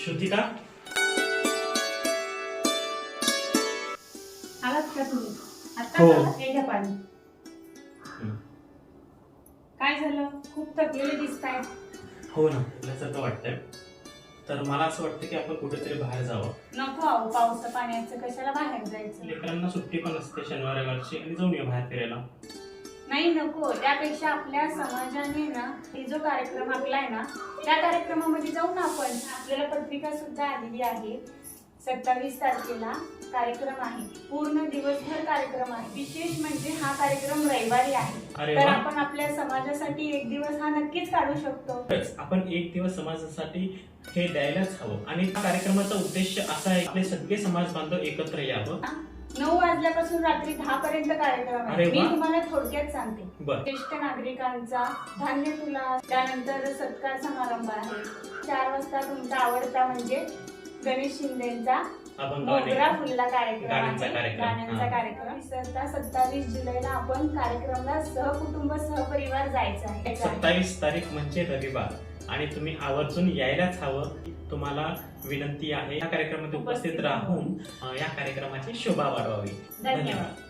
श्रुतिका, आलात का तुम्ही? आता हो. हे घ्या पाणी. काय झालं? खूप थकलेले दिसताय. हो ना, थकल्यासारखं वाटतंय. तर मला असं वाटतं की आपण कुठेतरी बाहेर जावं. नको आहो, पावसा पाण्याचं कशाला बाहेर जायचं? लेकरांना सुट्टी पण असते शनिवार रविवारची आणि जाऊन ये बाहेर फिरायला. नाही नको. त्यापेक्षा आपल्या समाजाने ना हे जो कार्यक्रम आखलाय ना त्या कार्यक्रमामध्ये जाऊ ना आपण. आपल्याला पत्रिका सुद्धा आलेली आहे. 27 तारखेला कार्यक्रम आहे. पूर्ण दिवसभर कार्यक्रम आहे. विशेष म्हणजे हा कार्यक्रम रविवारी आहे. अरे तर वा. आपण आपल्या समाजासाठी एक दिवस हा नक्कीच काढू शकतो. खरंच, आपण एक दिवस समाजासाठी हे द्यायलाच हवं. आणि त्या कार्यक्रमाचा उद्देश असा आहे, आपले सगळे समाज बांधव एकत्र यावं. 9 वाजल्यापासून रात्री 10 पर्यंत कार्यक्रम अरे आहे. वा. मी तुम्हाला थोडक्यात सांगते. बर. ज्येष्ठ नागरिकांचा धान्य तुला, त्यानंतर सत्कार समारंभ आहे. 4 वाजता तुमचा आवडता म्हणजे गणेश शिंदेचा अभंग मोगरा फुलला कार्यक्रम गाण्यांचा आहे. कार्यक्रम. गाण्यांचा कार्यक्रम. विसरता 27 जुलैला आपण कार्यक्रमाला सहकुटुंब सहपरिवार जायचं आहे. 27 तारीख म्हणजे रविवार आणि तुम्ही आवर्जून यायलाच हवं. तुम्हाला विनंती आहे या कार्यक्रमात उपस्थित राहून या कार्यक्रमाची शोभा वाढवावी. धन्यवाद.